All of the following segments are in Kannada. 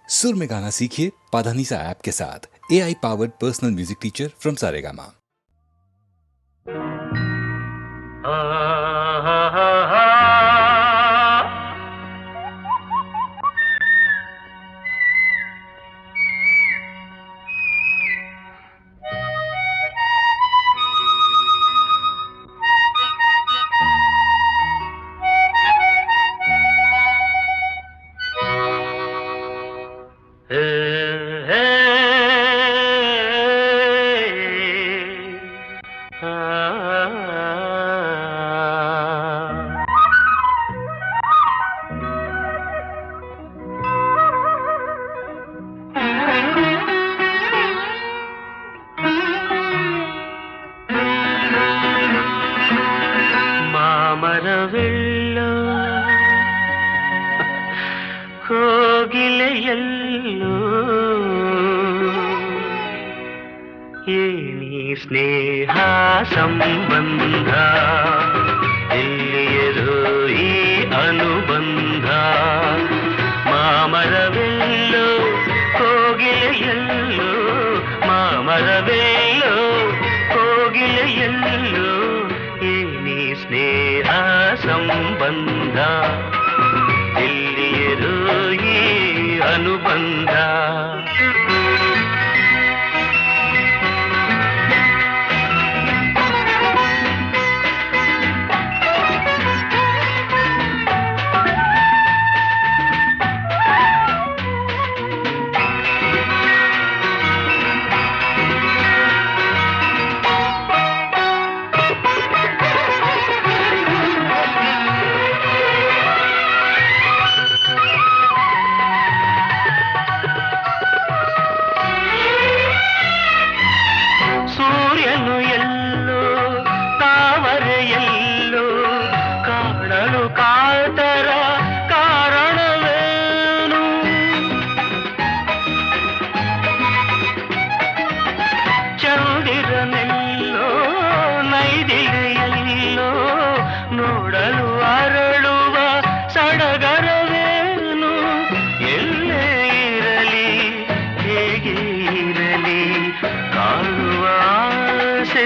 सुर में गाना सीखिए पाधानीसा ऐप के साथ। AI powered personal music teacher from Saregama. ಮಾಮರವೆಲ್ಲೋ ಕೋಗಿಲೆಯಲ್ಲೋ ಏನಿ ಸ್ನೇಹ ಸಂಬಂಧ ಎಲ್ಲಿಯರೋ ಈ ಅನುಬಂಧ ಮಾಮರವೆಲ್ಲೋ ಕೋಗಿಲೆಯಲ್ಲೋ ಮಾಮರವೆಲ್ಲೋ ಕೋಗಿಲೆಯಲ್ಲೋ ಏನಿ ಸ್ನೇಹ ಸಂಬಂಧ ಎಲ್ಲಿಯರೋ ಈ ಅನುಬಂಧ ಸೂರ್ಯನು ಎಲ್ಲೋ ತಾವರೆಯಲ್ಲೋ ಕಾಣಲು ಕಾತರ ಕಾರಣವೇನು ಚಂದಿರನೆಲ್ಲೋ ನೈದಿಲೆಯಲ್ಲೋ ನೋಡಲು ಅರಳುವ ಸಡಗರವೇನು ಎಲ್ಲೇ ಇರಲಿ ಹೇಗೆ ಇರಲಿ ಕಾಣುವ ಆಸೆ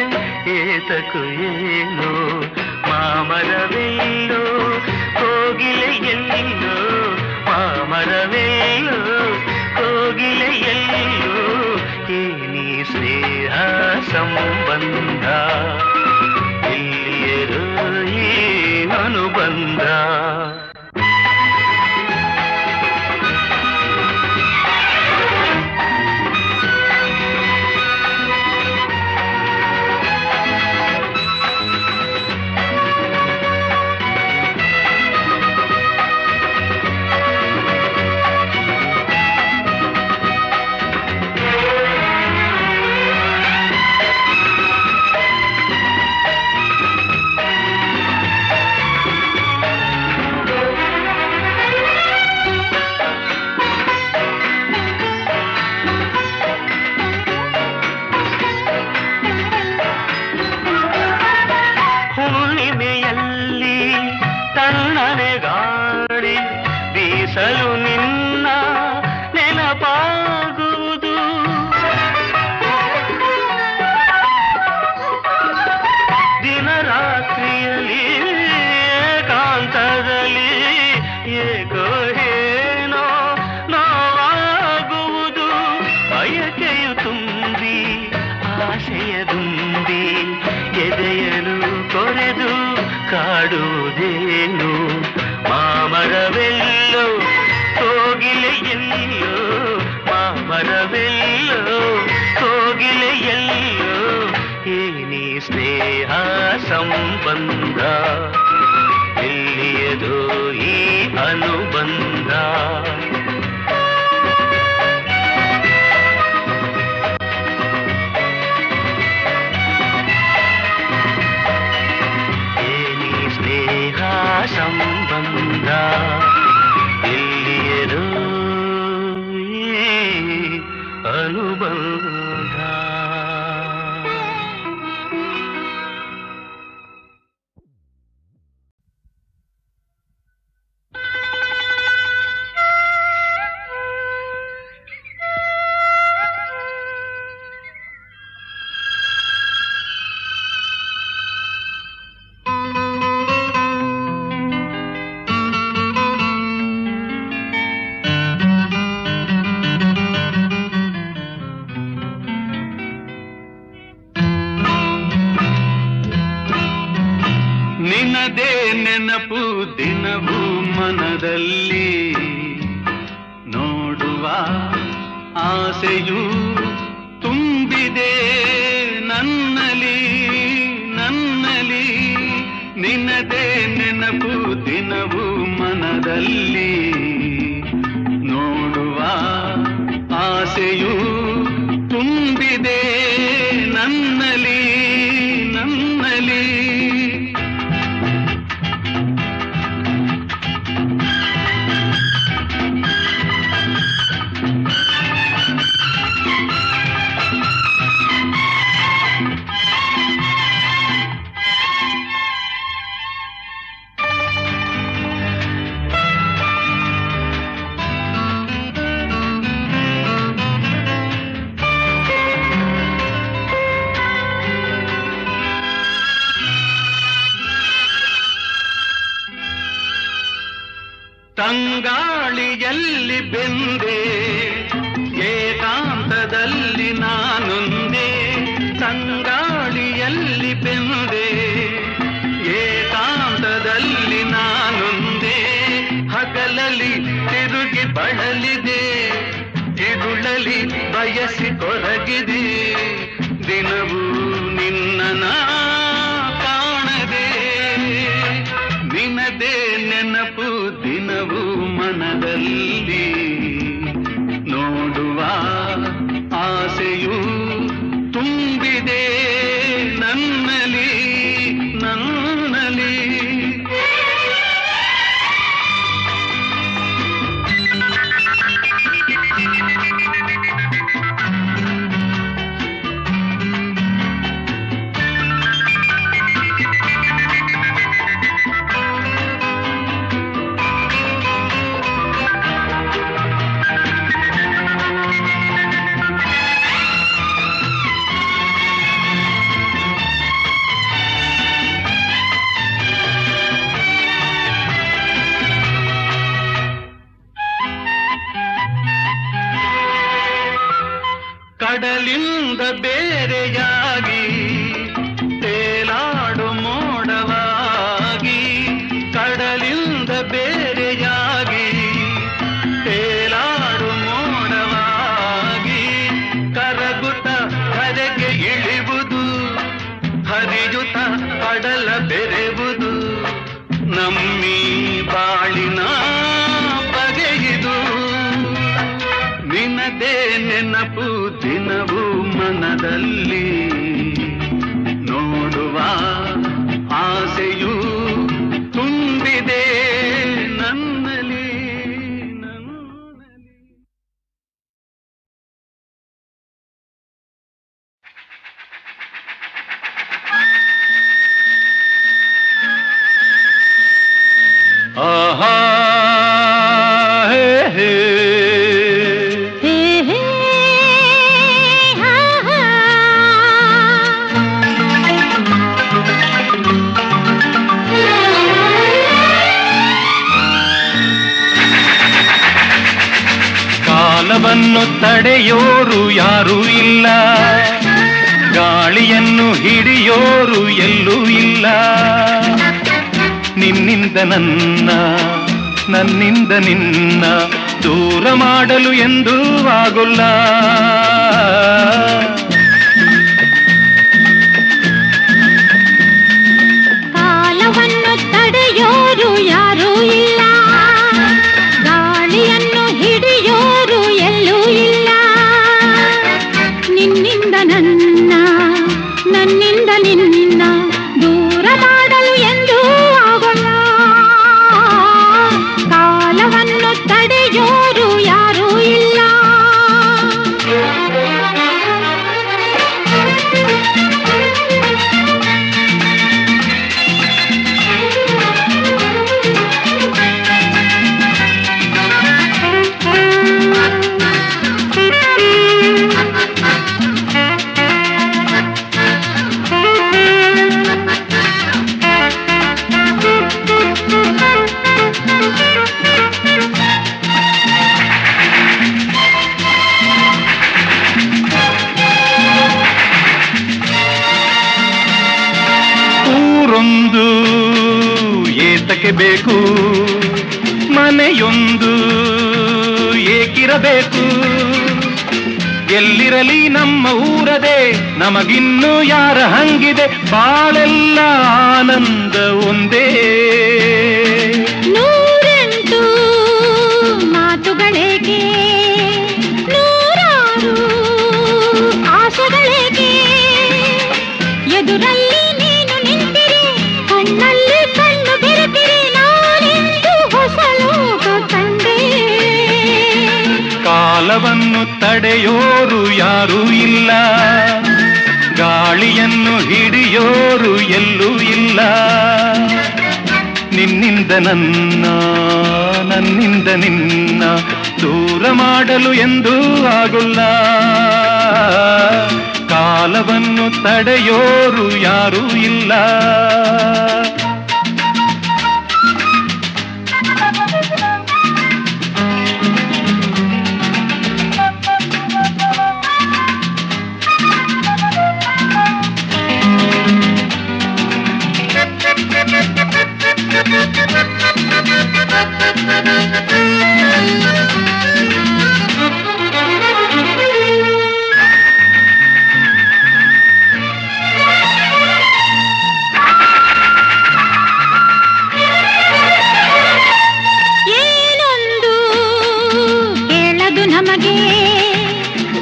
ಏತಕು ಏನು ಮಾಮರವೆಲ್ಲೋ ಕೋಗಿಲೆಯಲ್ಲೋ ಮಾಮರವೆಲ್ಲೋ ಕೋಗಿಲೆಯಲ್ಲೋ ಏನಿ ಸ್ನೇಹ ಸಂಬಂಧ ಎಲ್ಲಿಯರೋ ಈ ಅನುಬಂಧ ಹುಣ್ಣಿಮೆಯಲ್ಲಿ ತಣ್ಣನೆ ಗಾಳಿ ಬೀಸಲು ನಿನ್ನ ನೆನಪಾಗುವುದು ದಿನರಾತ್ರಿಯಲ್ಲಿ ಏಕಾಂತದಲ್ಲಿ ಏಕೋ ಏನೋ ನೋವಾಗುವುದು ಬಯಕೆಯು ತುಂಬಿ ಆಸೆಯ ದುಂಬಿ ಎದೆಯಲು ಕೊರೆದು ಕಾಡುವುದೇನು ಮಾಮರವೆಲ್ಲೋ ಕೋಗಿಲೆಯಲ್ಲೋ ಮಾಮರವೆಲ್ಲೋ ಕೋಗಿಲೆಯಲ್ಲೋ ಏನಿ ಸ್ನೇಹ ಸಂಬಂಧ ಎಲ್ಲಿಯದೋ ಈ ಅನುಬಂಧ ಸಂಬಂಧ ಎಲ್ಲಿಯರೋ ಅನುಬಂಧ. ನೆನಪು ದಿನವೂ ಮನದಲ್ಲಿ ನೋಡುವ ಆಸೆಯೂ ತುಂಬಿದೆ ನನ್ನಲಿ ನನ್ನಲಿ ನಿನ್ನದೇ ನೆನಪು ದಿನವೂ ಮನದಲ್ಲಿ ನೋಡುವ ಆಸೆಯೂ ತುಂಬಿದೆ ನನ್ನಲಿ ನನ್ನಲಿ ತಂಗಾಳಿಯಲ್ಲಿ ಬೆಂದೆ ಏಕಾಂತದಲ್ಲಿ ನಾನೊಂದೇ ತಂಗಾಳಿಯಲ್ಲಿ ಬೆಂದೆ ಏಕಾಂತದಲ್ಲಿ ನಾನೊಂದೇ ಹಗಲಲ್ಲಿ ತಿರುಗಿ ಬಳಲಿದೆ ಇರುಳಲಿ ಬಯಸಿ ಕೊರಗಿದೆ ದಿನವೂ ನಿನ್ನ ಕಾಣದೆ ನಿನದೇ ನೆನಪು ದಿನವೂ ಮನದಲ್ಲಿ ನೋಡುವ ಆಸೆಯೂ ತುಂಬಿದೆ ನನ್ನಲಿ ನನ್ನಲಿ ಕಡಲಿಂದ ಬೇರೆಯಾಗಿ ತೇಲಾಡು ಮೋಡವಾಗಿ ಕಡಲಿಂದ ಬೇರೆಯಾಗಿ ತೇಲಾಡು ಮೋಡವಾಗಿ ಕರಗುತ್ತ ಕರೆಗೆ ಇಳಿವುದು ಹರಿಯುತ್ತ ಕಡಲ ಬೆರೆವುದು ನಮ್ಮಿ ಬಾಳಿನ ಬಗೆಯಿದು ನಿನದೇ ನೆನಪು ದಿನವೂ ಮನದಲ್ಲಿ ನೋಡುವ ಆಸೆಯೂ ತುಂಬಿದೆ ನನ್ನಲಿ ನನ್ನಲಿ ಆಹಾ ಹೇ ಹೇ ಕಾಲವನ್ನು ತಡೆಯೋರು ಯಾರೂ ಇಲ್ಲ ಗಾಳಿಯನ್ನು ಹಿಡಿಯೋರು ಎಲ್ಲೂ ಇಲ್ಲ ನಿನ್ನಿಂದ ನನ್ನ ನನ್ನಿಂದ ನಿನ್ನ ದೂರ ಮಾಡಲು ಎಂದೂ ಆಗುಲ್ಲ ಕಾಲವನ್ನು ತಡೆಯೋರು ಯಾರೂ ಇಲ್ಲ ಗಾಳಿಯನ್ನು ಹಿಡಿಯೋರು ಎಲ್ಲೂ ಇಲ್ಲ ನಿನ್ನಿಂದ ನನ್ನ ನನ್ನಿಂದ ನಿನ್ನ ದೂರ ಮಾಡಲು ಎಂದೂ ಆಗೋಲ್ಲ ಕಾಲವನ್ನು ತಡೆಯೋರು ಯಾರೂ ಇಲ್ಲ ಏಕೆ ಬೇಕು ಮನೆಯೊಂದು ಏಕಿರಬೇಕು ಎಲ್ಲಿರಲಿ ನಮ್ಮ ಊರದೆ ನಮಗಿನ್ನು ಯಾರ ಹಂಗಿದೆ ಬಾಳೆಲ್ಲ ಆನಂದ ಒಂದೇ ನೂರೆಂಟು ಮಾತುಗಳೇಕೆ ನೂರಾರು ಆಸೆಗಳೇಕೆ ಎದುರಲ್ಲಿ ನೀನು ನಿಂತಿರಿ ಕಣ್ಣಲ್ಲಿ ಕಣ್ಣು ಬೆರೆತಿರಿ ನಾನೆಂದು ಹೊಸ ಲೋಕ ಕಂಡೆ ಕಾಲವನ್ನು ತಡೆಯೋರು ಯಾರೂ ಇಲ್ಲ ಗಾಳಿಯನ್ನು ಹಿಡಿಯೋರು ಎಲ್ಲೂ ಇಲ್ಲ ನಿನ್ನಿಂದ ನನ್ನ ನನ್ನಿಂದ ನಿನ್ನ ದೂರ ಮಾಡಲು ಎಂದೂ ಆಗುಲ್ಲ ಕಾಲವನ್ನು ತಡೆಯೋರು ಯಾರೂ ಇಲ್ಲ ಏನೊಂದು ಕೇಳದು ನಮಗೆ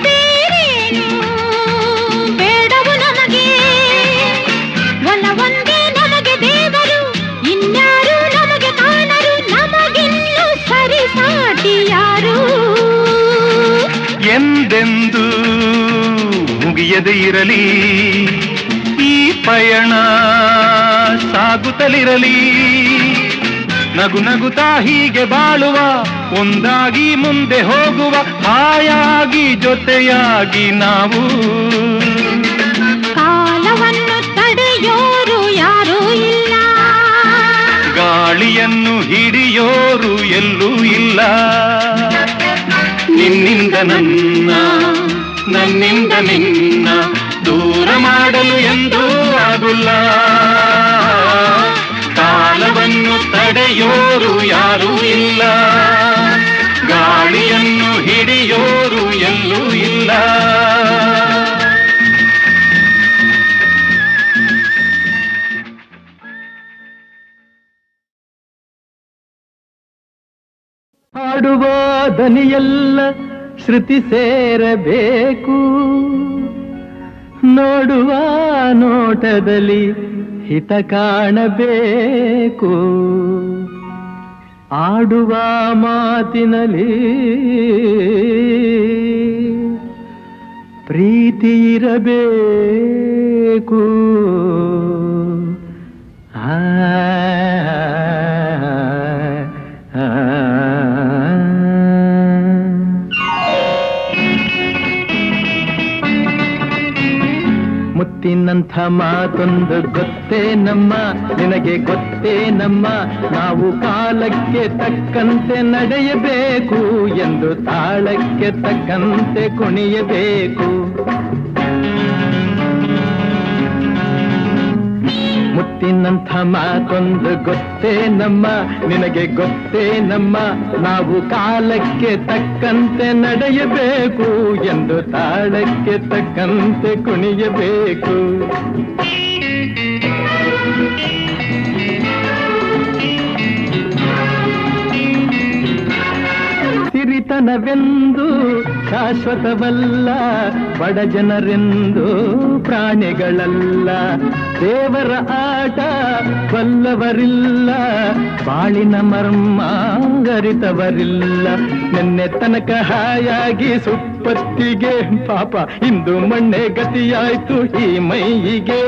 ಬೇರೇನು ಬೇಡವು ನಮಗೆ ಒಲವೊಂದೇ ನಮಗೆ ದೇವರು ಇನ್ಯಾರು ನಮಗೆ ಕಾಣರು ನಮಗಿನ್ನು ಸರಿಸಾಟಿ ಯಾರು ಎಂದೆಂದು ಮುಗಿಯದೆ ಇರಲಿ ಈ ಪಯಣ ಸಾಗುತ್ತಲಿರಲಿ ನಗು ನಗುತ್ತಾ ಹೀಗೆ ಬಾಳುವ ಒಂದಾಗಿ ಮುಂದೆ ಹೋಗುವ ಹಾಯಾಗಿ ಜೊತೆಯಾಗಿ ನಾವು ಕಾಲವನ್ನು ತಡೆಯೋರು ಯಾರೂ ಇಲ್ಲ ಗಾಳಿಯನ್ನು ಹಿಡಿಯೋರು ಎಲ್ಲೂ ಇಲ್ಲ ನಿನ್ನಿಂದ ನನ್ನ ನನ್ನಿಂದ ನಿನ್ನ ದೂರ ಮಾಡಲು ಎಂದೂ ಆಗುಲ್ಲ ಕಾಲವನ್ನು ತಡೆಯೋರು ಯಾರೂ ಇಲ್ಲ ಗಾಳಿಯನ್ನು ಹಿಡಿಯೋರು ಎಲ್ಲೂ ಇಲ್ಲ ಹಾಡುವ ದನಿಯೆಲ್ಲ ಶ್ರುತಿ ಸೇರಬೇಕು ನೋಡುವ ನೋಟದಲ್ಲಿ ಹಿತ ಕಾಣಬೇಕು ಆಡುವ ಮಾತಿನಲ್ಲಿ ಪ್ರೀತಿ ಇರಬೇಕು ಮುತ್ತಿನಂಥ ಮಾತೊಂದು ಗೊತ್ತೇ ನಮ್ಮ ನಿನಗೆ ಗೊತ್ತೇ ನಮ್ಮ ನಾವು ಕಾಲಕ್ಕೆ ತಕ್ಕಂತೆ ನಡೆಯಬೇಕು ಎಂದು ತಾಳಕ್ಕೆ ತಕ್ಕಂತೆ ಕುಣಿಯಬೇಕು ಮುತ್ತಿನಂಥ ಮಾತೊಂದು ಗೊತ್ತೇ ನಮ್ಮ ನಿನಗೆ ಗೊತ್ತೇ ನಮ್ಮ ನಾವು ಕಾಲಕ್ಕೆ ತಕ್ಕಂತೆ ನಡೆಯಬೇಕು ಎಂದು ತಾಳಕ್ಕೆ ತಕ್ಕಂತೆ ಕುಣಿಯಬೇಕು ಸಿರಿತನವೆಂದು ಶಾಶ್ವತವಲ್ಲ ಬಡ ಜನರೆಂದು ಪ್ರಾಣಿಗಳಲ್ಲ ದೇವರ ಆಟ ಬಲ್ಲವರಿಲ್ಲ ಬಾಳಿನ ಮರ್ಮ ಗರಿತವರಿಲ್ಲ ನಿನ್ನೆ ತನಕ ಹಾಯಾಗಿ ಸುಪ್ಪತ್ತಿಗೆ ಪಾಪ ಇಂದು ಮಣ್ಣೆ ಗತಿಯಾಯ್ತು ಈ ಮೈಯಿಗೆ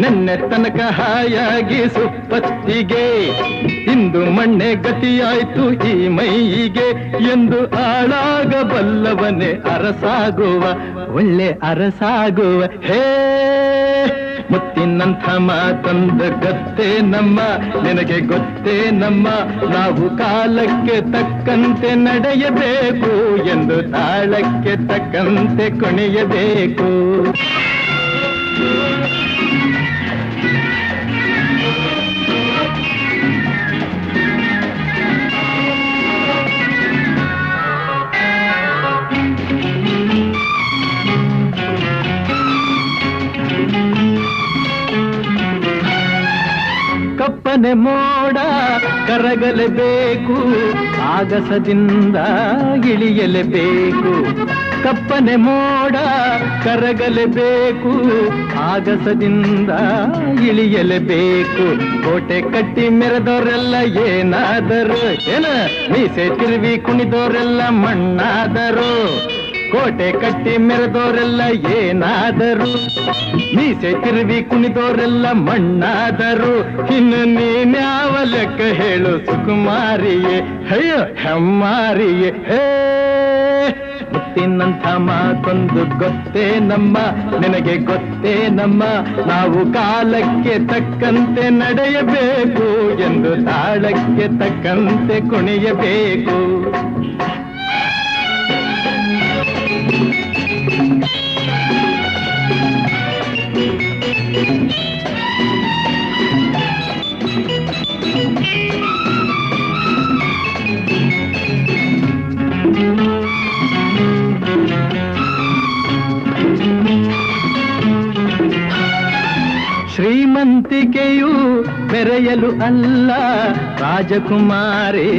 ನಿನ್ನೆ ತನಕ ಹಾಯಾಗಿ ಸುಪ್ಪತ್ತಿಗೆ ಇಂದು ಮಣ್ಣೆ ಗತಿಯಾಯ್ತು ಈ ಮೈಯಿಗೆ ಎಂದು ಆಳಾಗಬಲ್ಲವನೇ ಅರಸಾಗುವ ಒಳ್ಳೆ ಅರಸಾಗುವ ಹೇ ಮುತ್ತಿನಂಥ ಮಾತೊಂದು ಗೊತ್ತೇ ನಮ್ಮ ನಿನಗೆ ಗೊತ್ತೇ ನಮ್ಮ ನಾವು ಕಾಲಕ್ಕೆ ತಕ್ಕಂತೆ ನಡೆಯಬೇಕು ಎಂದು ತಾಳಕ್ಕೆ ತಕ್ಕಂತೆ ಕುಣಿಯಬೇಕು ಕಪ್ಪನೆ ಮೋಡ ಕರಗಲೇಬೇಕು, ಆಗಸದಿಂದ ಇಳಿಯಲೇಬೇಕು. ಕಪ್ಪನೆ ಮೋಡ ಕರಗಲೇಬೇಕು, ಆಗಸದಿಂದ ಇಳಿಯಲೇಬೇಕು. ಕೋಟೆ ಕಟ್ಟಿ ಮೆರೆದವರೆಲ್ಲ ಏನಾದರು, ಮೀಸೆ ತಿರುವಿ ಕುಣಿದವರೆಲ್ಲ ಮಣ್ಣಾದರು. ಕೋಟೆ ಕಟ್ಟಿ ಮೆರೆದವರೆಲ್ಲ ಏನಾದರು, ಮೀಸೆ ತಿರುವಿ ಕುಣಿದವರೆಲ್ಲ ಮಣ್ಣಾದರು. ಇನ್ನು ನೀನ್ಯಾವ ಲೆಕ್ಕ ಹೇಳು ಸುಕುಮಾರಿಯೇ, ಅಯ್ಯೋ ಹೆಮ್ಮಾರಿಯೇ. ಹೇ ಮುತ್ತಿನಂಥ ಮಾತೊಂದು ಗೊತ್ತೇ ನಮ್ಮ, ನಿನಗೆ ಗೊತ್ತೇ ನಮ್ಮ. ನಾವು ಕಾಲಕ್ಕೆ ತಕ್ಕಂತೆ ನಡೆಯಬೇಕು ಎಂದು ತಾಳಕ್ಕೆ ತಕ್ಕಂತೆ ಕುಣಿಯಬೇಕು. ಶ್ರೀಮಂತಿಕೆಯು ಮೆರೆಯಲು ಅಲ್ಲ, ರಾಜಕುಮಾರಿ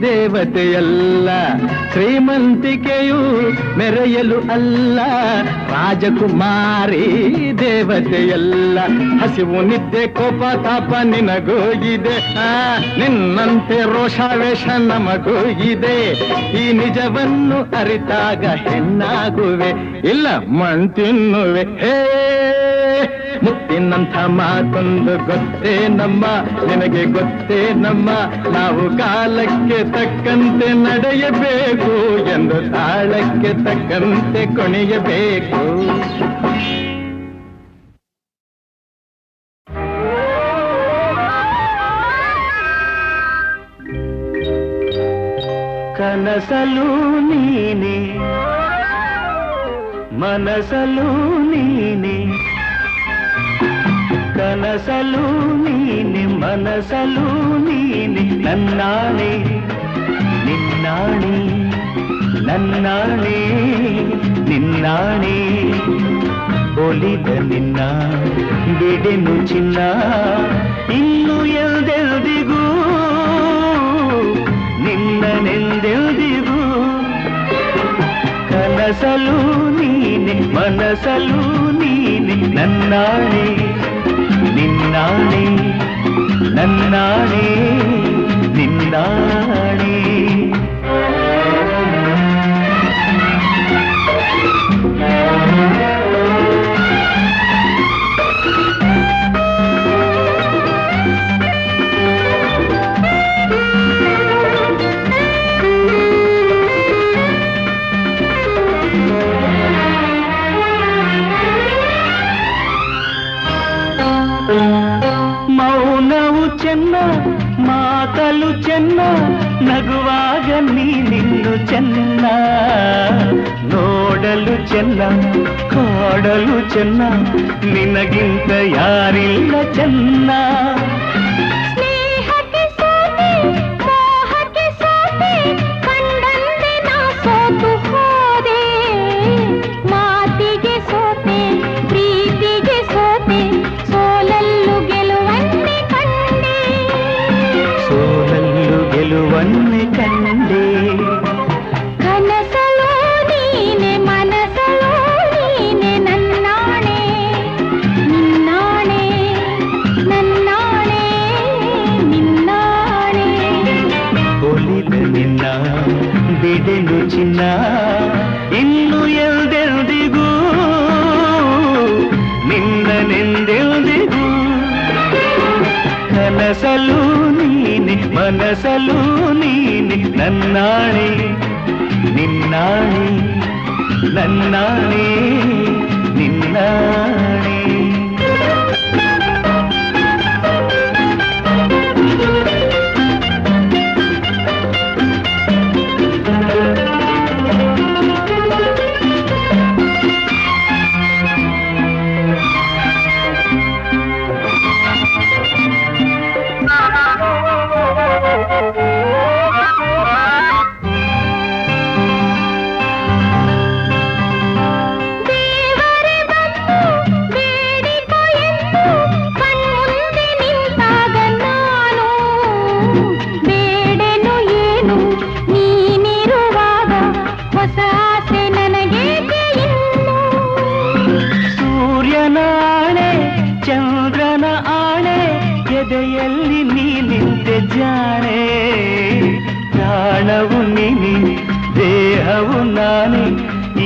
ದೇವತೆಯಲ್ಲ. ಶ್ರೀಮಂತಿಕೆಯು ಮೆರೆಯಲು ಅಲ್ಲ, ರಾಜಕುಮಾರಿ ದೇವತೆಯಲ್ಲ. ಹಸಿವು ನಿದ್ದೆ ಕೋಪ ತಾಪ ನಿನಗೂ ಇದೆ, ನಿನ್ನಂತೆ ರೋಷಾವೇಶ ನಮಗೂ ಇದೆ. ಈ ನಿಜವನ್ನು ಅರಿತಾಗ ಹೆಣ್ಣಾಗುವೆ, ಇಲ್ಲ ಮಣ್ ತಿನ್ನುವೆ. ಹೇ ಮುತ್ತಿನಂಥ ಮಾತೊಂದು ಗೊತ್ತೇ ನಮ್ಮ, ನಿನಗೆ ಗೊತ್ತೇ ನಮ್ಮ. ನಾವು ಕಾಲಕ್ಕೆ ತಕ್ಕಂತೆ ನಡೆಯಬೇಕು ಎಂದು ತಾಳಕ್ಕೆ ತಕ್ಕಂತೆ ಕುಣಿಯಬೇಕು. ಕನಸಲು ನೀನೆ, ಮನಸಲು ನೀನೆ. ಕನಸಲು ನೀನೆ, ಮನಸಲು ನೀನೆ. ನನ್ನಾಣೆ ನಿನ್ನಾಣೆ, ನನ್ನಾಣೆ ನಿನ್ನಾಣೆ. ಒಲಿದ ನಿನ್ನ ಬಿಡೆನು ಚಿನ್ನ, ಇನ್ನು ಎಲ್ದೆಲ್ದಿಗೂ ನಿನ್ನನೆಂದೆಲ್ದಿಗೂ. ಕನಸಲು ನೀನೆ, ಮನಸಲು ನೀನೆ. ನನ್ನಾಣೆ ನಿನ್ನಾಣೆ, ನನ್ನಾಣೆ ನಿನ್ನಾಣೆ. ಮೌನವು ಚೆನ್ನ, ಮಾತಲು ಚೆನ್ನ, ನಗುವಾಗ ನೀನಿನ್ನು ಚೆನ್ನ. ನೋಡಲು ಚೆನ್ನ, ಕಾಡಲು ಚೆನ್ನ, ನಿನಗಿಂತ ಯಾರಿಲ್ಲ ಚೆನ್ನ. ಗೆಲುವನ್ನೇ ಕಂಡೆ. ಕನಸಲು ನೀನೆ, ಮನಸಲು ನೀನೆ. ನನ್ನಾಣೆ ನಿನ್ನಾಣೆ, ನನ್ನಾಣೆ ನಿನ್ನಾಣೆ. ಒಲಿದ ನಿನ್ನ ಬಿಡೆನು ಚಿನ್ನ, ಇನ್ನು ಎಲ್ದೆಲ್ದಿಗೂ ನಿನ್ನನೆಂದೆಲ್ದಿಗೂ. ಕನಸಲು ನೀನೆ, ಮನಸಲು ನೀನೆ. ನನ್ನಾಣೆ ನಿನ್ನಾಣೆ, ನನ್ನಾಣೆ ನಿನ್ನಾಣೆ. ಆಸೆ ನನಗೇಕೆ ಇನ್ನು? ಸೂರ್ಯನಾಣೆ ಚಂದ್ರನ ಆಣೆ ಎದೆಯಲ್ಲಿ ನೀ ನಿಂತೆ ಜಾಣೆ. ಪ್ರಾಣವು ನೀನಿ ದೇಹವು ನಾನೇ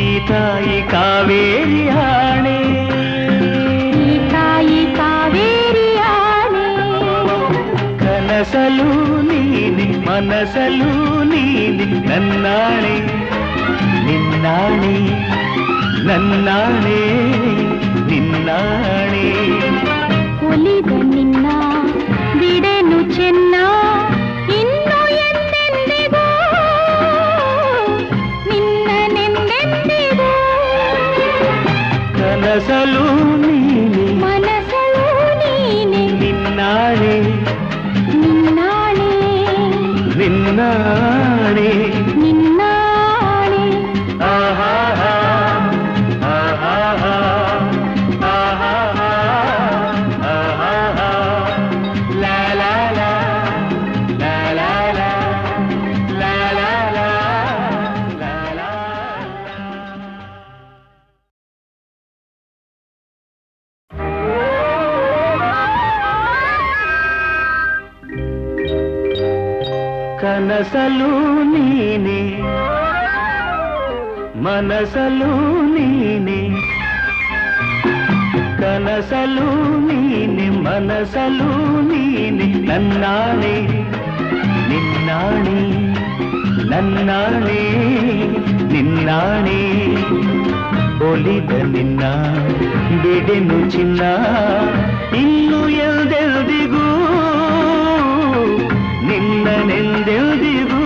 ಈ ತಾಯಿ ಕಾವೇರಿ ಆಣೆ. ಈ ತಾಯಿ ಕಾವೇರಿ ಆಣೆ. ಕನಸಲು ನೀನೆ ಮನಸಲು ನೀನೆ ನನ್ನಾಣೆ ನಿನ್ನಾಣೆ ನನ್ನಾಣೆ ನಿನ್ನಾಣೆ. ಒಲಿದ ನಿನ್ನ ಬಿಡೆನು ಚೆನ್ನ ಇನ್ನು ಎಂದೆಂದಿಗೂ ನಿನ್ನನೆಂದೆಂದಿಗೂ. ಕನಸಲು ನೀನೆ ಮನಸಲು ನೀನೆ ನಿನ್ನಾಣೆ ನಿನ್ನಾಣೆ ನಿನ್ನಾಣೆ. ನಿನ್ನಾಣೆ. ಆಹಾ ಆಹಾ ಆಹಾ ಆಹಾ ಲಾ ಲಾ ಲಾ ಲಾ ಲಾ ಲಾ ಲಾ ಲಾ ಲಾ ಲಾ ಲಾ. ಕನಸಲು ನೀನೆ ಮನಸಲು ನೀನೆ. ಕನಸಲು ನೀನೆ ಮನಸಲು ನೀನೆ ನನ್ನಾಣೆ ನಿನ್ನಾಣೆ ನನ್ನಾಣೆ ನಿನ್ನಾಣೆ. ಒಲಿದ ನಿನ್ನ ಬಿಡೆನು ಚಿನ್ನ ಇನ್ನು ಎಲ್ದೆಲ್ದಿಗೂ ನಿನ್ನನೆಂದೆಲ್ದಿಗೂ.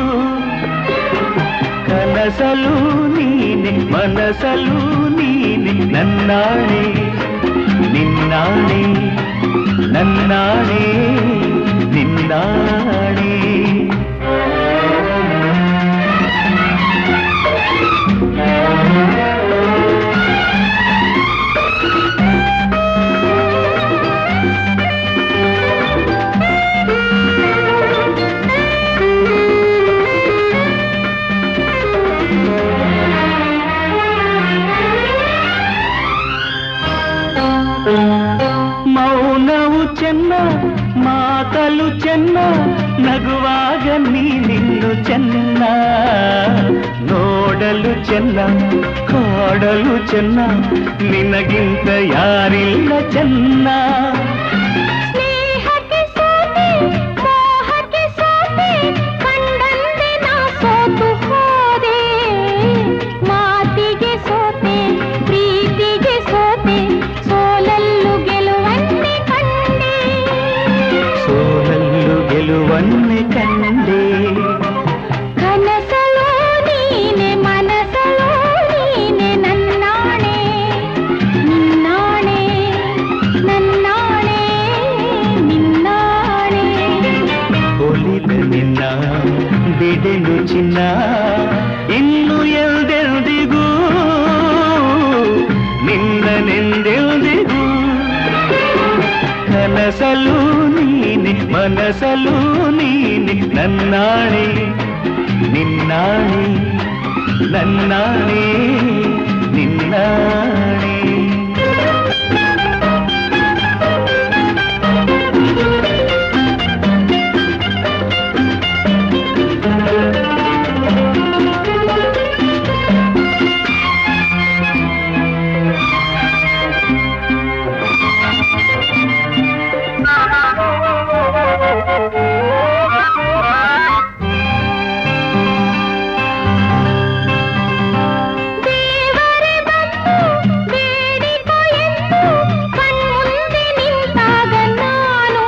ಕನಸಲು ನೀನೆ ಮನಸಲು ನೀನೆ ನನ್ನಾಣೆ ನಿನ್ನಾಣೆ ನನ್ನಾಣೆ ನಿನ್ನಾಣೆ. ಮೌನವು ಚೆನ್ನ ಮಾತಲು ಚೆನ್ನ ನಗುವಾಗ ನೀನಿನ್ನು ಚೆನ್ನ. ನೋಡಲು ಚೆನ್ನ ಕಾಡಲು ಚೆನ್ನ ನಿನಗಿಂತ ಯಾರಿಲ್ಲ ಚೆನ್ನ. ಸ್ನೇಹಕ್ಕೆ ಸೋತೆ ಮೋಹಕ್ಕೆ ಸೋತೆ ಕಂಡಂತೆ ನಾ ಸೋತು ಹೋದೆ. ಮಾತಿಗೆ ಸೋತೆ ಪ್ರೀತಿಗೆ ಸೋತೆ ಸೋಲಲ್ಲು ಗೆಲುವನ್ನೇ ಕಂಡೆ. ಸೋಲಲ್ಲು ಗೆಲುವನ್ನೇ ಕಂಡೆ. ಕನಸಲು ನೀನೆ ಮನಸಲು ನೀನೆ ನನ್ನಾಣೆ ನಿನ್ನಾಣೆ ನನ್ನಾಣೆ ನಿನ್ನಾಣೆ. ಒಲಿದ ನಿನ್ನ ಬಿಡೆನು ಚಿನ್ನ ಇನ್ನು ಎಲ್ದೆಲ್ದಿಗೂ ನಿನ್ನನೆಂದೆಲ್ದಿಗೂ. ಕನಸಲು ನೀನೆ ಮನಸಲು ನೀನೆ ನನ್ನಾಣೆ ನಿನ್ನಾಣೆ ನನ್ನಾಣೆ ನಿನ್ನಾಣೆ. ದೇವರೇ ಬಂದು ಬೇಡಿಕೊ ಎಂದು ಕಣ್ಮುಂದೆ ನಿಂತಾಗ ನಾನು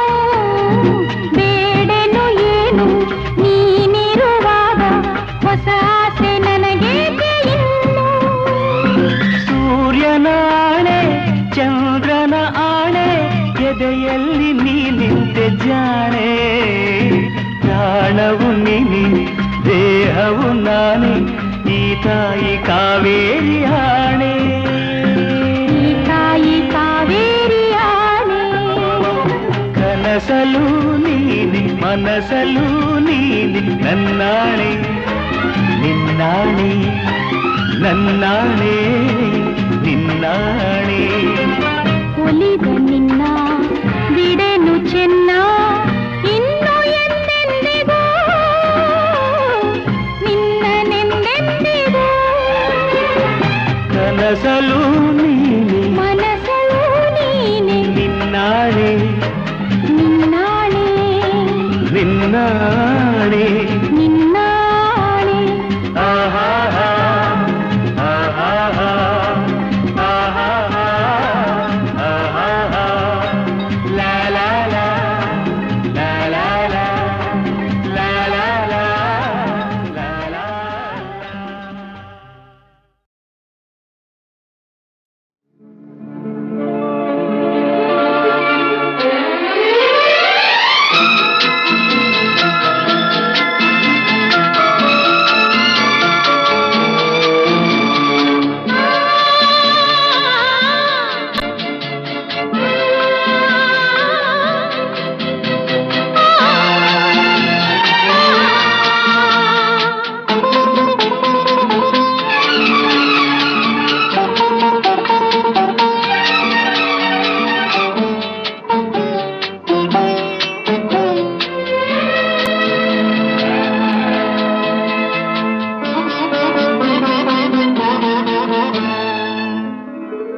ಬೇಡೆನು ಏನು ನೀನಿರುವಾಗ ಹೊಸ ಆಸೆ ನನಗೇಕೆ ಇನ್ನು? ಸೂರ್ಯನಾಣೆ ಚಂದ್ರನ ಆಣೆ ಎದೆಯಲ್ಲಿ ನೀ ನಿಂತೆ ಜಾಣೆ. ಪ್ರಾಣವು ನೀನಿ ದೇಹವು ನಾನೇ ಈ ತಾಯಿ ಕಾವೇರಿ ಆಣೆ. ಈ ತಾಯಿ ಕಾವೇರಿ ಆಣೆ. ಕನಸಲು ನೀನೆ ಮನಸಲು ನೀನೆ ನನ್ನಾಣೆ ನಿನ್ನಾಣೆ ನನ್ನಾಣೆ ನಿನ್ನಾಣೆ ಒಲಿದ ನಿನ್ನ ಬಿಡೆನು ಚೆನ್ನ ಇನ್ನು ಎಂದೆಂದಿಗೂ ನಿನ್ನನೆಂದೆಂದಿಗೂ ಕನಸಲು ನೀನೆ ಮನಸಲು ನೀನೆ ನಿನ್ನಾಣೆ ನಿನ್ನಾಣೆ ನಿನ್ನಾಣೆ ನಿನ್ನಾಣೆ ಆಹಾ ಆಹಾ ಆಹಾ ಆಹಾ ಲಾ ಲಾ ಲಾ ಲಾ ಲಾ ಲಾ ಲಾ ಲಾ ಲಾ ಲಾ ಲಾ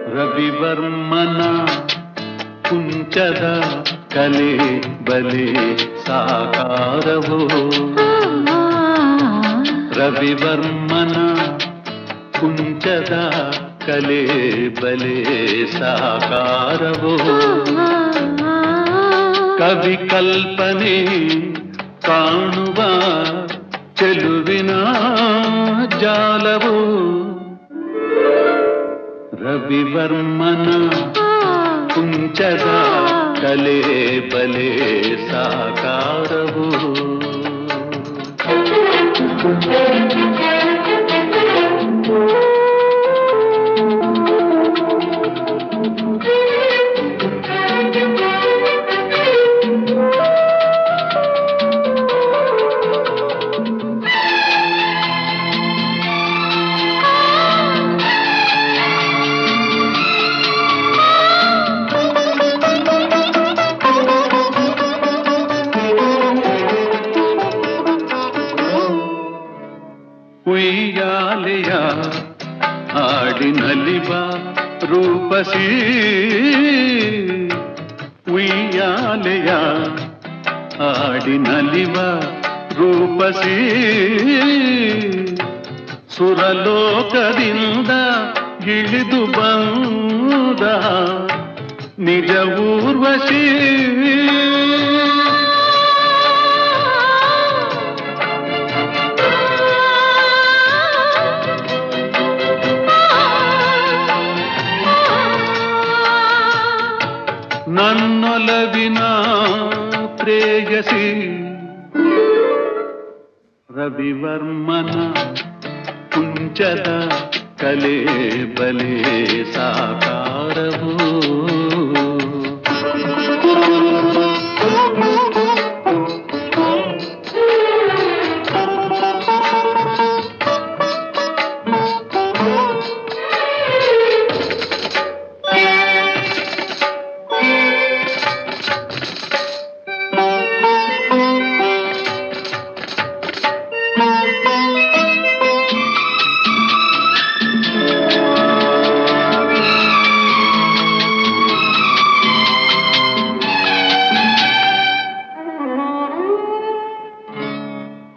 ರವಿವರ್ಮನ ಕುಂಚದ ಕಲೆ ಬಲೆ ಸಾಕಾರವೋ ರವಿವರ್ಮನ ಕುಂಚದ ಕಲೆ ಬಲೆ ಸಾಕಾರವೋ ಕವಿ ಕಲ್ಪನೆ ಕಾಣುವ ಚೆಲುವಿನ ಜಾಲವೋ ರವಿವರ್ಮನ ಕುಂಚದ ಕಲೆ ಬಲೆ ಸಾಕಾರವೋ ಉಯ್ಯಾಲೆಯ ಹಾಡಿನಲಿವ ರೂಪಸಿ ಉಯ್ಯಾಲೆಯ ಹಾಡಿನಲಿವ ರೂಪಸಿ ಸುರಲೋಕದಿಂದ ಇಳಿದು ಬಂದ ನಿಜ ಊರ್ವಶಿ ನನ್ನೊಲವಿನ ಪ್ರೇಯಸಿ ರವಿವರ್ಮನ ಕುಂಚದ ಕಲೆ ಬಲೆ ಸಾಕಾರವೋ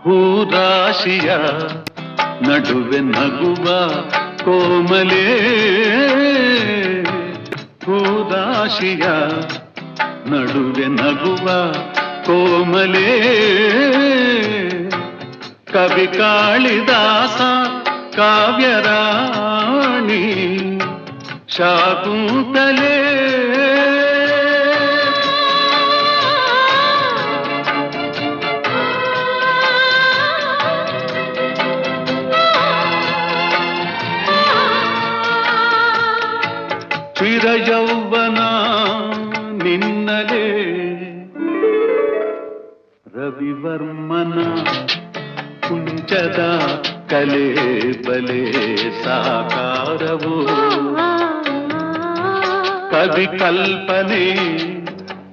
ಹೂರಾಶಿಯ ನಡುವೆ ನಗುವ ಕೋಮಲೆ ಹೂರಾಶಿಯ ನಡುವೆ ನಗುವ ಕೋಮಲೆ ಕವಿ ಕಾಳಿದಾಸ ಕಾವ್ಯರಾಣಿ ಶಾಕುಂತಲೆ ಚಿರ ಯೌವನ ನಿನ್ನಲೇ ರವಿವರ್ಮನ ಕುಂಚದ ಕಲೆ ಬಲೆ ಸಾಕಾರವು ಕವಿ ಕಲ್ಪನೆ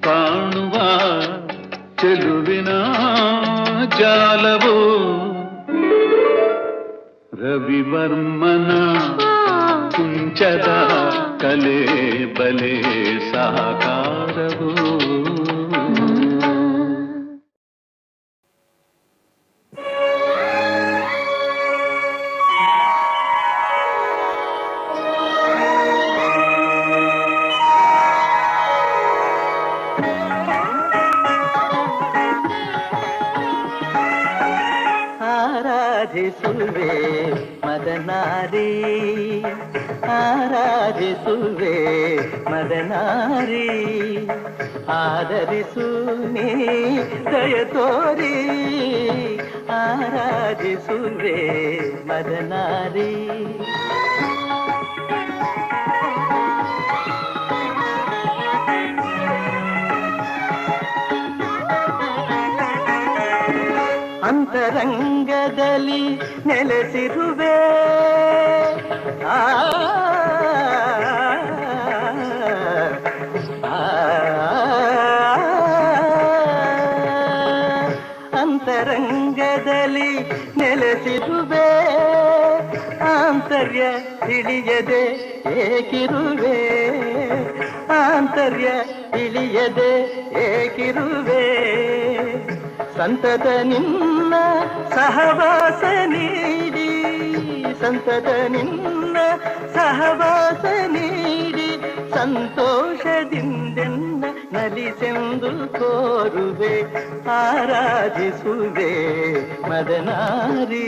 ಕಾಣುವ ಚೆಲುವಿನ ಜಾಲವು ರವಿವರ್ಮನ ಕುಂಚದ ಕಲೆ ಬಲೆ ಸಾಕಾರವು ಆರಾಧಿಸುವೆ ಮದನಾರಿ ಆರಾಧಿಸುವೆ ಮದನಾರಿ ಆದರಿಸು ನೀ ದಯ ತೋರಿ ಆರಾಧಿಸುವೆ ಮದನಾರಿ ಅಂತರಂಗದಲ್ಲಿ ನೆಲೆಸಿರುವೆ ಅಂತರಂಗದಲ್ಲಿ ನೆಲೆಸಿರುವೆ ಆಂತರ್ಯ ತಿಳಿಯದೆ ಏಕಿರುವೆ ಆಂತರ್ಯ ತಿಳಿಯದೆ ಏಕಿರುವೆ ಸಂತತ ನಿನ್ನ ಸಹವಾಸ ನೀಡಿ ಸಂತತ ನಿನ್ನ ಸಹವಾಸ ನೀಡಿ ಸಂತೋಷದಿಂದೆನ್ನ ನಲಿಸೆಂದು ಕೋರುವೆ ಆರಾಧಿಸುವೆ ಮದನಾರಿ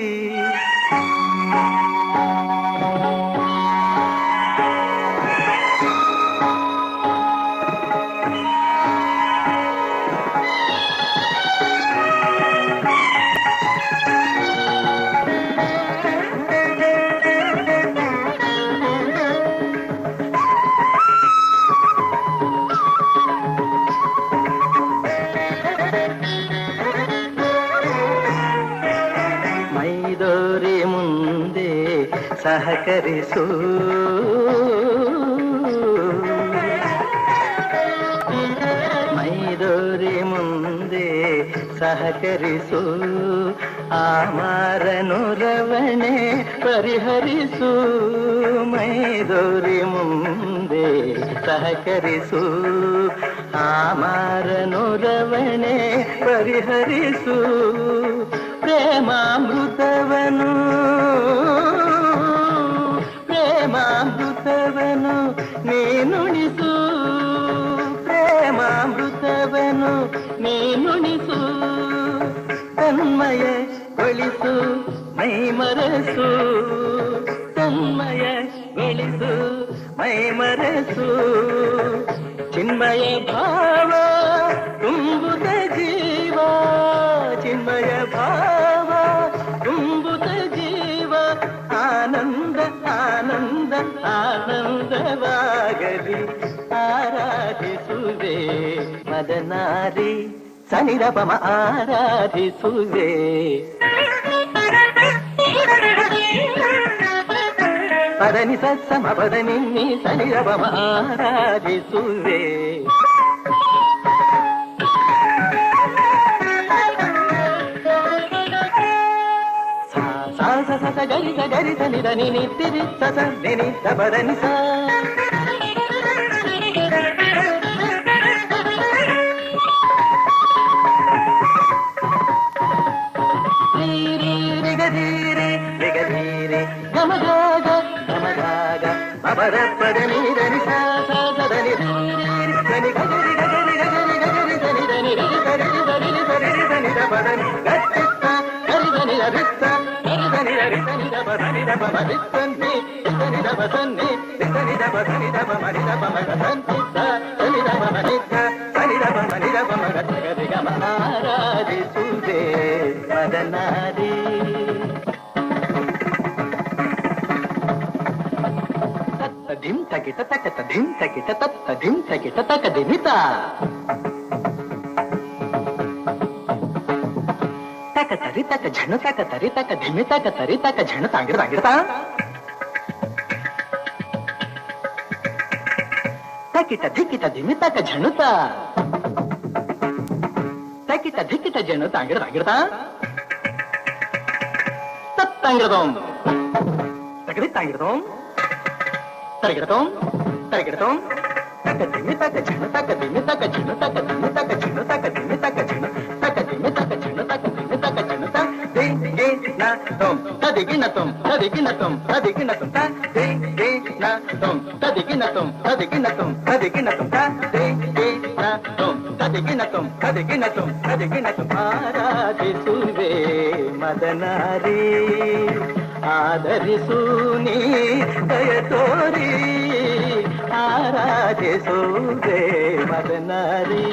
ಸಹಕರಿಸು ಮೈದೋರಿ ಮುಂದೆ ಸಹಕರಿಸು ಆಮಾರನು ರವಣೆ ಪರಿಹರಿಸು ಮೈದೋರಿ ಮುಂದೆ ಸಹಕರಿಸು ಆಮಾರನು ರವಣೆ ಪರಿಹರಿಸು ಪ್ರೇಮಾಮೃತವನು ಪ್ರೇಮಾಮೃತವನು ನೀನುಣಿಸು ಪ್ರೇಮಾಮೃತವನು ನೀನುಣಿಸು ತನ್ಮಯಗೊಳಿಸು ಮೈಮರೆಸು ತನ್ಮಯಗೊಳಿಸು ಮೈಮರೆಸು ಚಿನ್ಮಯ ಭಾವ ತುಂಬುತ್ತ ಜೀವ ಚಿನ್ಮಯ ಭಾವ ತುಂಬುತ್ತ ಜೀವ ಆನಂದ ಆನಂದ ಆನಂದವಾಗಲಿ ಆರಾಧಿಸುವೆ ಮದನಾರಿ ಸನಿರಪಮ ಆರಾಧಿಸುವೆ ಪದನಿ ಸಮ ಪದನಿ ನೀ ಸನಿರಪಮ ಆರಾಧಿಸುವೆ ಸ ಗರಿತ ಗರಿತ ನಿದ ನಿನಿ ತಿರಿ ಸ ನಿನಿ ತಪದನಿ ಸ ರಿಗಧೀರೆ ರಿಗಧೀರೆ ಗಮಗಾಗ ಗಮಗಾಗ ಅಪರ ಪದ ನೀರನಿ ಸ ಸದನಿ ಧನಿ ಗರಿ ಗರಿ ಗರಿ ಗರಿ ಧನಿ ಧನಿ ರಿ ಗರಿ ಧನಿ ಧನಿ ಧನಿ ಪದನಿ ಗಟ್ಟಿತ್ತ ಗರಿ ಧನಿ ರಿತ್ತ ಗರಿ ಧನಿ ರಿ ಧನಿ ದಪ ಧನಿ ದಪ ಮರಿತ್ತನ್ನಿ ಧನಿ ದಪ ಸನ್ನಿ ಧನಿ ದಪ ಧನಿ ದಪ ಮರಿ ದಪ ಮಗ ಸಂತಿತ್ತ ಧನಿ ದಪ ಮರಿತ್ತ ಧನಿ ದಪ ಮರಿ ದಪ ಮಗ ಗರಿ ಗಮ ಆರಾಧಿಸುವೆ ಮದನಾರಿ ಧಿಂ ತಕಿಟ ತಕತ ಧಿಂ ತಕಿಟ ತತ್ತ ಧಿಂ ತಕಿಟ ತಕದಿ ಮಿತ ತಕ ತರಿ ತಕ ಝಣ ತಕ ತರಿ ತಕ ಧಿಮಿ ತಕ ತರಿ ತಕ ಝಣ ತಾಂಗಿಡ್ದ ತಕಿಟ ಧಿಕ್ಕಿಟ ಧಿಮಿ ತಕ ಝಣುತ ತಕಿಟ ಧಿಕ್ಕಿಟ ಝಣು ತಾಂಗಿಡ್ದ ತತ್ತಂಗಿಡ್ದೋಂ ತಗದಿ ತಾಂಗಿಡ್ದೋಂ ತರಗಿಡ್ದೋಂ ತರಗಿಡ್ದೋಂ ತಕ ಧಿಮಿ ತಕ ಝಣ ತಕ ಧಿಮಿ ತಕ ಝಣ ತಕ ಧಿಮಿ ತಕ ಝಣ ತಕ ಧಿಮಿ ತಕ ಝಣ ತಕ ಧಿಮಿ ತಕ ಝಣ ತಕ ಧಿಮಿ ತಕ ಝಣ ತ ದೇ ದೇ ನ ತೋಂ ತದಿಗಿನ ತೋಂ ತದಿಗಿನ ತೋಂ ತದಿಗಿನ ತೋಂ ತ ದೇ ದೇ ನ ತೋಂ ತದಿಗಿನ ತೋಂ ತದಿಗಿನ ತೋಂ ತದಿಗಿನ ತೋಂ ತ ದೇ ದೇ ನ ತೋಂ ತದಿಗಿನ ತೋಂ ತದಿಗಿನ ತೋಂ ತದಿಗಿನ ತೋಂ ಆರಾಧಿಸುವೆ ಮದನಾರಿ ಆದರಿಸು ನೀ ದಯ ತೋರಿ ಆರಾಧಿಸುವೆ ಮದನಾರಿ.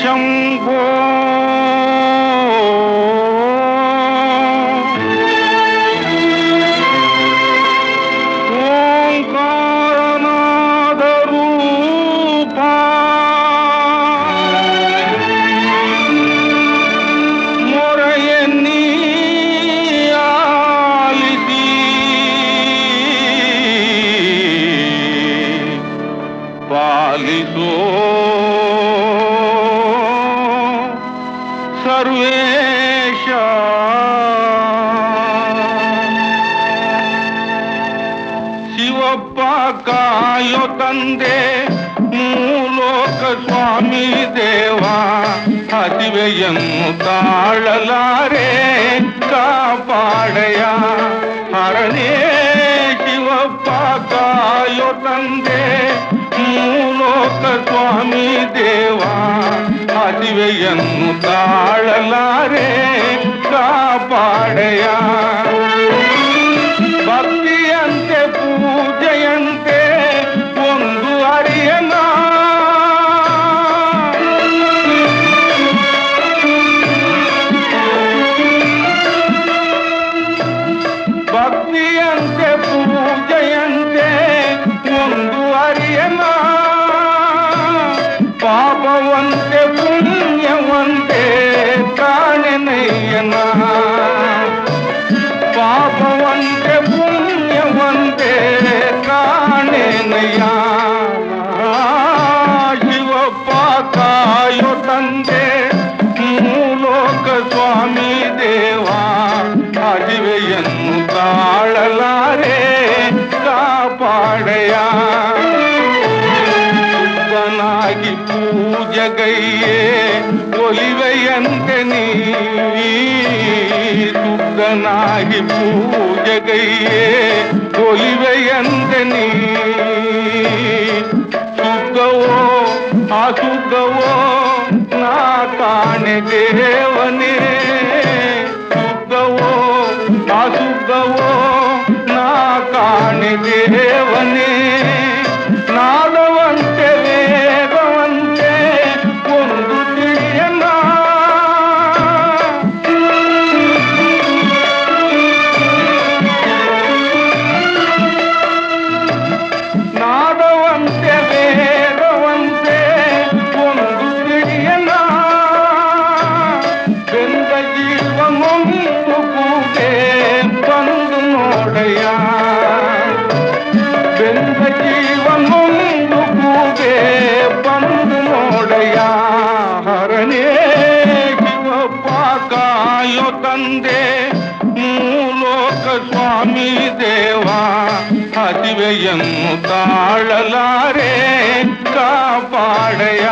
ಶಂಭೋ ಓಂಕಾರನಾದ ರೂಪ ಮೊರೆಯನ್ನೀ ಆಲಿಸಿ ಪಾಲಿಸೋ ಸರ್ವೇಶ ಶಿವಪ್ಪ ಕಾಯೋ ತಂದೆ ಮೂಲೋಕ ಸ್ವಾಮಿ ದೇವ ಹಸಿವೆಯನ್ನು ತಾಳಲಾರೆ ಕಾಪಾಡಯ ಹರನೇ ಶಿವಪ್ಪ ಕಾಯೋ ತಂದೆ ಮೂಲೋಕ ಸ್ವಾಮಿ ದೇವ ಹಸಿವೆಯನ್ನು ತಾಳಲಾರೆ ಕಾಪಾಡಯ ಭಕ್ತಿಯಂತೆ ಪೂಜೆಯಂತೆ ಒಂದು ಅರಿಯನ ಭಕ್ತಿಯಂತೆ ಪೂಜೆಯಂತೆ ಒಂದು ಅರಿಯನ ಪಾಪವಂತೆ ಪುಣ್ಯವಂತೆ ಕಾಣೆನಯ್ಯನ ಪಾಪವಂತೆ ಪುಣ್ಯವಂತೆ ಕಾಣೆನಯ್ಯ ಶಿವಪ್ಪ ಕಾಯೋ ತಂದೆ ಮೂಲೋಕ ಸ್ವಾಮಿ ದೇವ ಅದಿವೆಯನ್ನು ತಾಳಲಾರೆ ಕಾಪಾಡಯ ಶುದ್ಧನಾಗಿ ಪೂಜಗೈಯೇ ಒಲಿವೆಯಂತೆ ನೀ ಶುದ್ಧನಾಗಿ ಪೂಜಗೈಯೇ ಒಲಿವೆಯಂತೆ ನೀ ಶುದ್ಧವೋ ಅಶುದ್ಧವೋ ನಾ ಕಾಣೆ ದೇವನೇ ಶುದ್ಧವೋ ಅಶುದ್ಧವೋ ನಾ ಕಾಣೆ ದೇವನೇ ನಾದವಂತೆ ವೇದವಂತೆ ಒಂದು ತಿಳಿಯನ ನಾದವಂತೆ ವೇದವಂತೆ ಒಂದು ತಿಳಿಯನ ಬೆಂದ ಜೀವನೊಂದು ಕೂಗೆ ಬಂದು ನೋಡಯ್ಯ ಬೆಂದ ಜೀವನೊಂದು ಕೂಗೆ ಬಂದು ನೋಡಯ್ಯ ಹರನೇ ಶಿವಪ್ಪ ಕಾಯೋ ತಂದೆ ಮೂಲೋಕ ಸ್ವಾಮಿ ದೇವ ಹಸಿವೆಯನ್ನು ತಾಳಲಾರೆ ಕಾಪಾಡಯ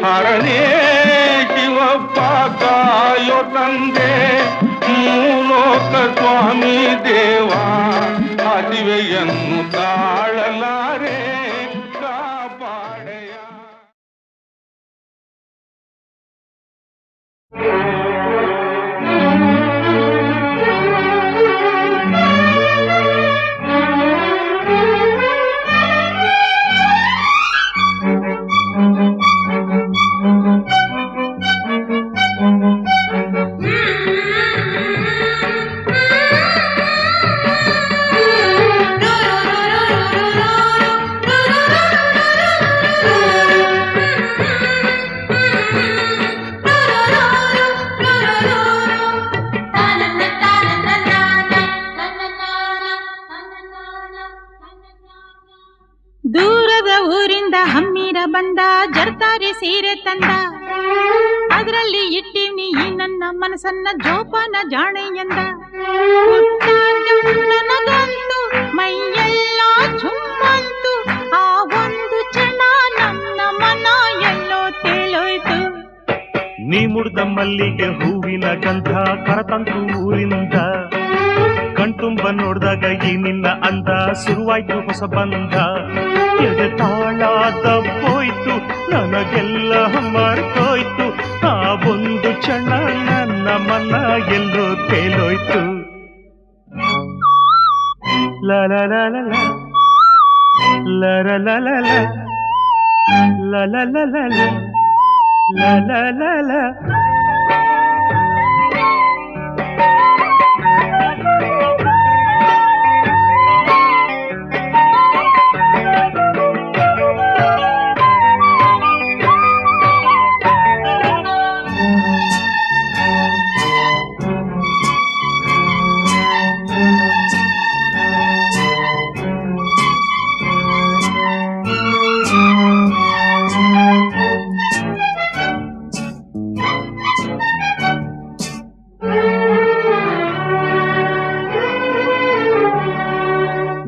ಹರನೇ ಶಿವಪ್ಪ ಕಾಯೋ ತಂದೆ ಮೂಲೋಕ ಸ್ವಾಮಿ ದೇವ ಹಸಿವೆಯನ್ನು ತಾಳಲಾರೆ ಕಾಪಾಡಯ ದೂರದ ಊರಿಂದ ಹಮ್ಮಿರ ಬಂದ ಜರ್ತಾರಿ ಸೀರೆ ತಂದ ಅದರಲ್ಲಿ ಇಟ್ಟಿವ್ನಿ ಈ ನನ್ನ ಮನಸ್ಸನ್ನ ಜೋಪಾನ ಜಾಣೆ ಎಂದ ನನಗಂತೂ ಮೈಯೆಲ್ಲ ಚುಮ್ಮಂತು ಆ ಒಂದು ಕ್ಷಣ ನನ್ನ ಮನ ಎಲ್ಲೋ ತೇಲೋಯ್ತು ನೀ ಮುಡ್ದ ಮಲ್ಲಿಗೆ ಹೂವಿನ ಗಂಧ ಕರತಂತು ಊರಿಂದ ಕಣ್ತುಂಬ ನೋಡ್ದಾಗ ಈ ನಿನ್ನ ಅಂದ ಶುರುವಾಯ್ತು ಹೊಸ ಬಂಧ ಎದೆ ತಾಳ ತಪ್ಪೋಯ್ತು ನನಗೆಲ್ಲ ಮರ್ತೋಯ್ತು ಆ ಒಂದು ಕ್ಷಣ ನನ್ನ ಮನ ಎಲ್ಲೋ ತೇಲೋಯ್ತು ಲ ಲ ಲ ಲ ಲ ಲ ಲ ಲ ಲ ಲ ಲ ಲ ಲ ಲ La la la la.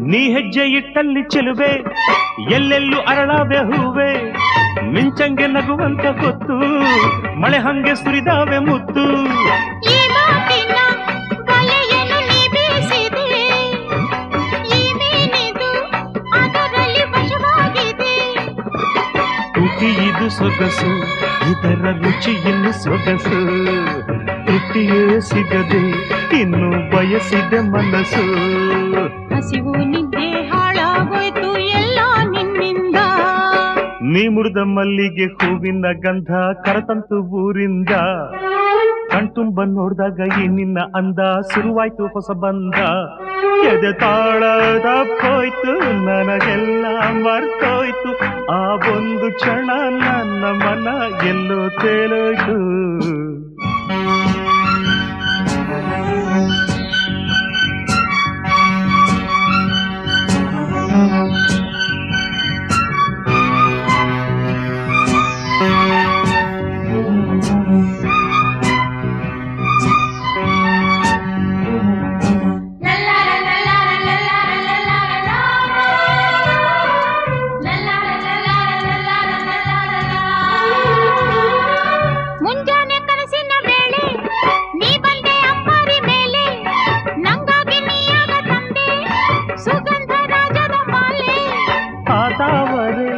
ನೀ ಹೆಜ್ಜೆ ಇಟ್ಟಲ್ಲಿ ಚೆಲುವೆ ಎಲ್ಲೆಲ್ಲೂ ಅರಳಾವೆ ಹೂವೆ ಮಿಂಚಂಗೆ ನಗುವಂತ ಗೊತ್ತು ಮಳೆ ಹಂಗೆ ಸುರಿದಾವೆ ಮುತ್ತು ಈ ಮಾತಿನ ಬಲೆಯನ್ನು ನೀ ಬೀಸಿದೆ ಈ ಮೀನಿದು ಅದರಲ್ಲಿ ವಶವಾಗಿದೆ ತುಟಿ ಇದು ಸೊಗಸು ಇದರ ರುಚಿ ಇನ್ನು ಸೊಗಸು ತೃಪ್ತಿಯೇ ಸಿಗದೆ ಇನ್ನು ಬಯಸಿದೆ ಮನಸ್ಸು ಹಸಿವು ನಿದ್ದೆ ಹಾಳಾಗೋಯ್ತು ಎಲ್ಲ ನಿನ್ನಿಂದ ನೀ ಮುರಿದ ಮಲ್ಲಿಗೆ ಹೂವಿನ ಗಂಧ ಕರತಂತು ಊರಿಂದ ಕಣ್ತುಂಬ ನೋಡ್ದಾಗ ಈ ನಿನ್ನ ಅಂದ ಶುರುವಾಯ್ತು ಹೊಸ ಬಂದ ಎದೆ ತಾಳ ತಪ್ಪೋಯ್ತು ನನಗೆಲ್ಲ ಮರ್ತೋಯ್ತು ಆ ಒಂದು ಕ್ಷಣ ನನ್ನ ಮನ ಎಲ್ಲೋ ತೇಲೋಯ್ತು ಮುಂಜಾನೆ ಕನಸಿನ ವೇಳೆ ನೀ ಬಂದೆ ಅಂಬಾರಿ ಮೇಲೆ ನಂಗಾಗಿ ನೀಯಾಗ ತಂದೆ ಸುಗಂಧ ರಾಜದ ಮಾಲೆ ಆತಾವರೆ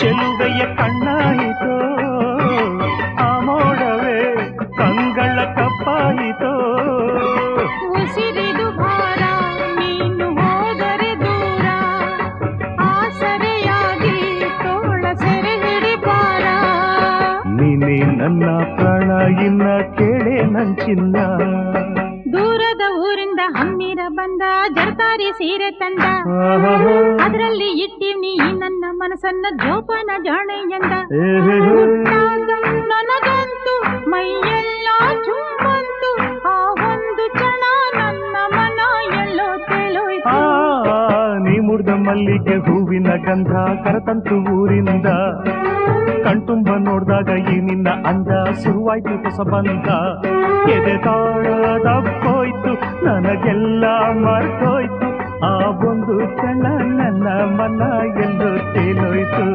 ಚೆಲುವೆಯ ಕಣ್ಣಾಯಿತೋ ಆ ಮೋಡವೇ ಕಂಗಳ ಕಪ್ಪಾಯಿತೋ ಉಸಿರಿದು ಭಾರ ನೀನು ಹೋದರೆ ದೂರ ಆಸರೆಯಾಗಿ ತೋಳ ಸೆರೆ ಹಿಡಿಬಾರ ನೀನೇ ನನ್ನ ಪ್ರಾಣ ಇನ್ನ ಕೇಳೆ ನಂಚಿನ್ನ ದೂರದ ಊರಿಂದ ಹಮ್ಮಿರ ಬಂದ ಜರ್ತಾರಿ ಸೀರೆ ತಂದ ಅದರಲ್ಲಿ ಇಟ್ಟಿವ್ನಿ ನನ್ನ ಮನಸ್ಸನ್ನ ಜೋಪಾನ ಜಾಣೆ ಎಂದ ಹುಟ್ಟಾಗ ನನಗಂತೂ ಮೈಯೆಲ್ಲ ಚುಮ್ಮಂತು ಆ ಒಂದು ಕ್ಷಣ ನನ್ನ ಮನ ಎಲ್ಲೋ ತೇಲೋಯ್ತು ನೀ ಮುರಿದ ಮಲ್ಲಿಗೆ ಹೂವಿನ ಗಂಧ ಕರತಂತು ಊರಿಂದ ಕಣ್ತುಂಬ ನೋಡ್ದಾಗ ಈ ನಿನ್ನ ಅಂದ ಶುರುವಾಯ್ತು ಹೊಸ ಬಂದ ಎದೆ ತಾಳ ತಪ್ಪೋಯ್ತು ನನಗೆಲ್ಲ ಮರ್ತೋಯ್ತು ಆ ಒಂದು ಕ್ಷಣ ನನ್ನ ಮನ ಎಲ್ಲೋ ತೇಲೋಯ್ತು